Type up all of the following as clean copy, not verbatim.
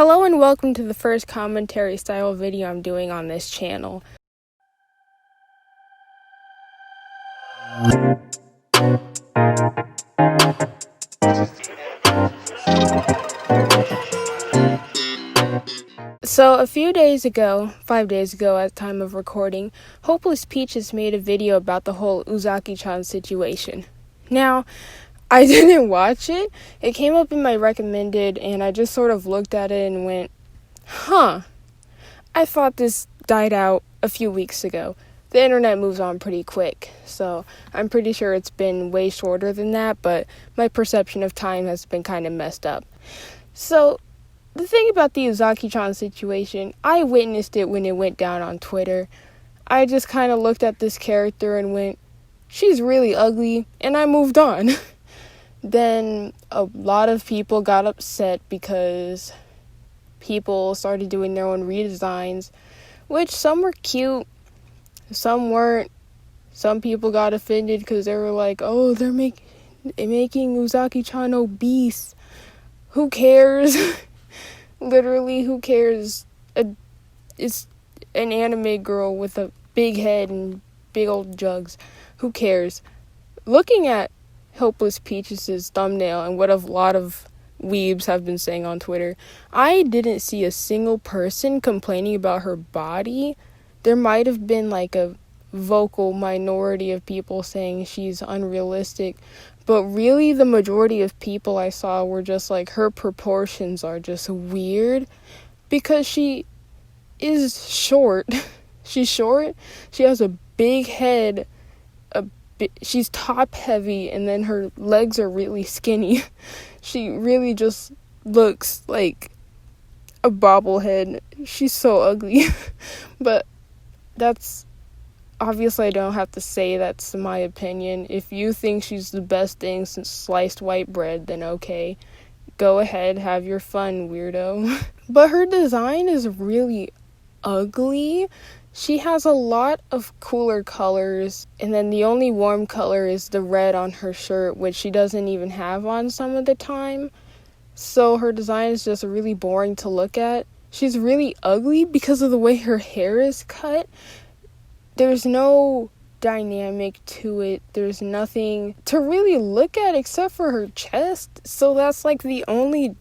Hello and welcome to the first commentary style video I'm doing on this channel. So a few days ago, 5 days ago at the time of recording, Hopeless Peaches made a video about the whole Uzaki-chan situation. Now, I didn't watch it. It came up in my recommended and I just sort of looked at it and went, I thought this died out a few weeks ago. The internet moves on pretty quick, so I'm pretty sure it's been way shorter than that, but my perception of time has been kind of messed up. So, the thing about the Uzaki-chan situation, I witnessed it when it went down on Twitter. I just kind of looked at this character and went, she's really ugly, and I moved on. Then a lot of people got upset because people started doing their own redesigns, which some were cute, some weren't. Some people got offended because they were like, oh, they're making Uzaki-chan obese. Who cares? Literally, who cares? It's an anime girl with a big head and big old jugs. Who cares? Looking at Hopeless Peaches' thumbnail and what a lot of weebs have been saying on Twitter, I didn't see a single person complaining about her body. There might have been like a vocal minority of people saying she's unrealistic, but really the majority of people I saw were just like, her proportions are just weird because she is short. She's short, she has a big head, she's top heavy, and then her legs are really skinny. She really just looks like a bobblehead. She's so ugly. But that's obviously, I don't have to say that's my opinion. If you think she's the best thing since sliced white bread, then okay. Go ahead, have your fun, weirdo. But her design is really ugly. She has a lot of cooler colors, and then the only warm color is the red on her shirt, which she doesn't even have on some of the time. So her design is just really boring to look at. She's really ugly because of the way her hair is cut. There's no dynamic to it. There's nothing to really look at except for her chest. So that's like the only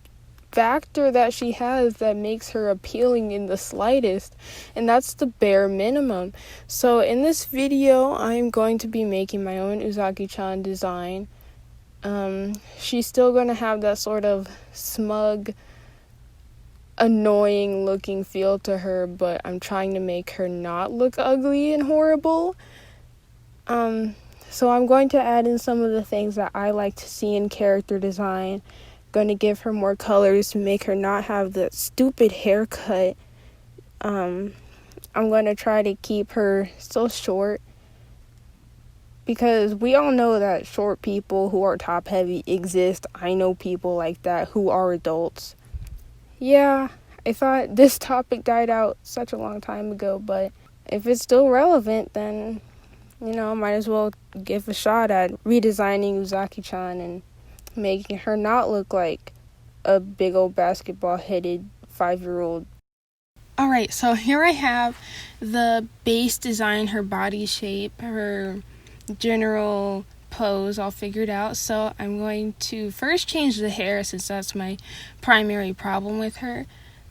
factor that she has that makes her appealing in the slightest, and that's the bare minimum. So in this video, I'm going to be making my own Uzaki-chan design. She's still going to have that sort of smug, annoying looking feel to her, but I'm trying to make her not look ugly and horrible. So I'm going to add in some of the things that I like to see in character design. Going to give her more colors to make her not have that stupid haircut. I'm going to try to keep her still short, because we all know that short people who are top heavy exist. I know people like that who are adults. Yeah, I thought this topic died out such a long time ago, but if it's still relevant, then, might as well give a shot at redesigning Uzaki-chan and making her not look like a big old basketball-headed 5-year-old. Alright, so here I have the base design, her body shape, her general pose all figured out. So I'm going to first change the hair, since that's my primary problem with her.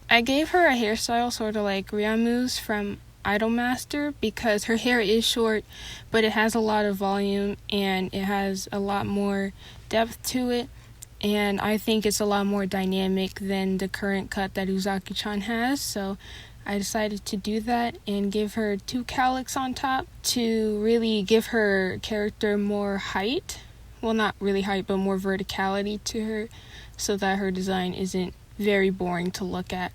I gave her a hairstyle sort of like Ryamu's from Idolmaster, because her hair is short, but it has a lot of volume and it has a lot more depth to it, and I think it's a lot more dynamic than the current cut that Uzaki-chan has. So I decided to do that and give her 2 cowlicks on top to really give her character more height. Well, not really height, but more verticality to her, so that her design isn't very boring to look at.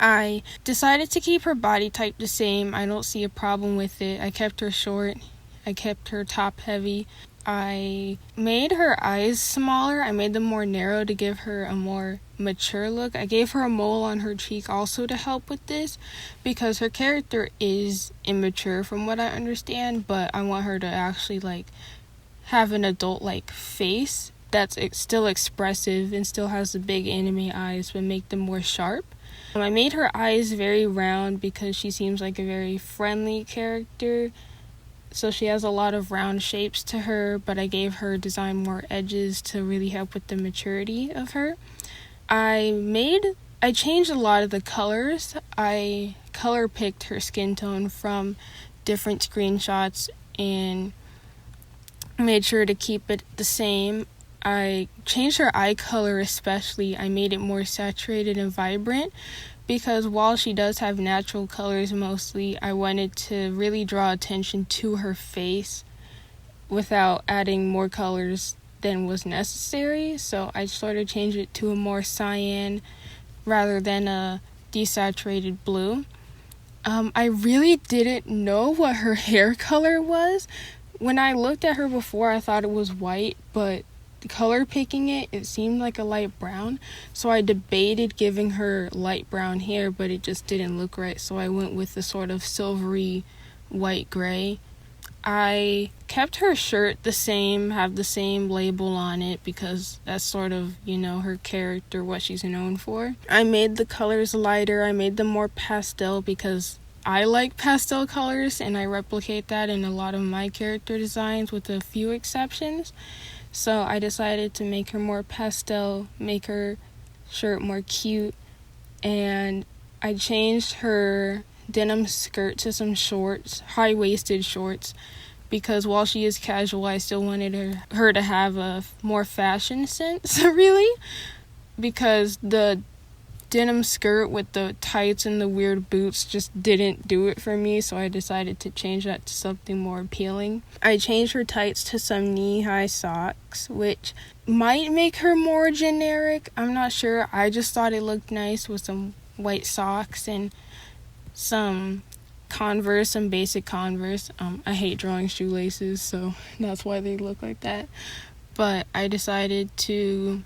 I decided to keep her body type the same. I don't see a problem with it. I kept her short. I kept her top heavy. I made her eyes smaller. I made them more narrow to give her a more mature look. I gave her a mole on her cheek also to help with this, because her character is immature from what I understand, but I want her to actually have an adult face, that's still expressive and still has the big anime eyes, but make them more sharp. I made her eyes very round because she seems like a very friendly character. So she has a lot of round shapes to her, but I gave her design more edges to really help with the maturity of her. I changed a lot of the colors. I color picked her skin tone from different screenshots and made sure to keep it the same. I changed her eye color especially. I made it more saturated and vibrant because while she does have natural colors mostly, I wanted to really draw attention to her face without adding more colors than was necessary. So I sort of changed it to a more cyan rather than a desaturated blue. I really didn't know what her hair color was. When I looked at her before, I thought it was white, but color picking it seemed like a light brown. So I debated giving her light brown hair, but it just didn't look right. So I went with the sort of silvery white gray. I kept her shirt the same, have the same label on it because that's sort of, her character, what she's known for. I made the colors lighter. I made them more pastel because I like pastel colors and I replicate that in a lot of my character designs with a few exceptions. So I decided to make her more pastel, make her shirt more cute, and I changed her denim skirt to some shorts, high-waisted shorts, because while she is casual, I still wanted her to have a more fashion sense, really, because the denim skirt with the tights and the weird boots just didn't do it for me, so I decided to change that to something more appealing. I changed her tights to some knee-high socks, which might make her more generic. I'm not sure. I just thought it looked nice with some white socks and some Converse, some basic Converse. I hate drawing shoelaces, so that's why they look like that. But I decided to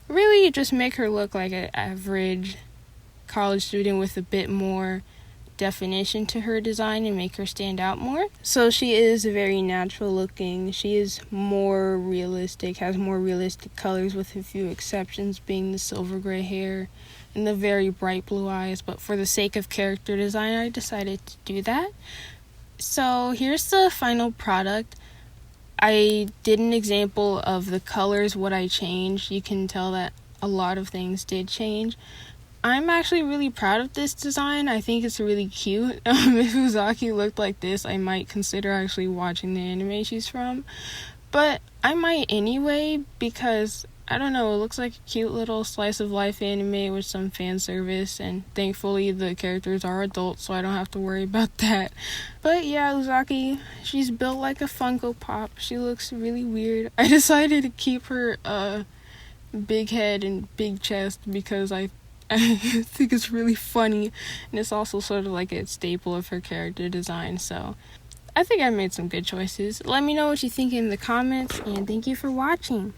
really just make her look like an average college student with a bit more definition to her design and make her stand out more. So she is very natural looking. She is more realistic, has more realistic colors with a few exceptions being the silver gray hair and the very bright blue eyes. But for the sake of character design, I decided to do that. So here's the final product. I did an example of the colors, what I changed. You can tell that a lot of things did change. I'm actually really proud of this design. I think it's really cute. If Uzaki looked like this, I might consider actually watching the anime she's from. But I might anyway because, I don't know, it looks like a cute little slice of life anime with some fan service, and thankfully the characters are adults, so I don't have to worry about that. But yeah, Uzaki, she's built like a Funko Pop. She looks really weird. I decided to keep her big head and big chest because I think it's really funny, and it's also sort of like a staple of her character design, so I think I made some good choices. Let me know what you think in the comments, and thank you for watching.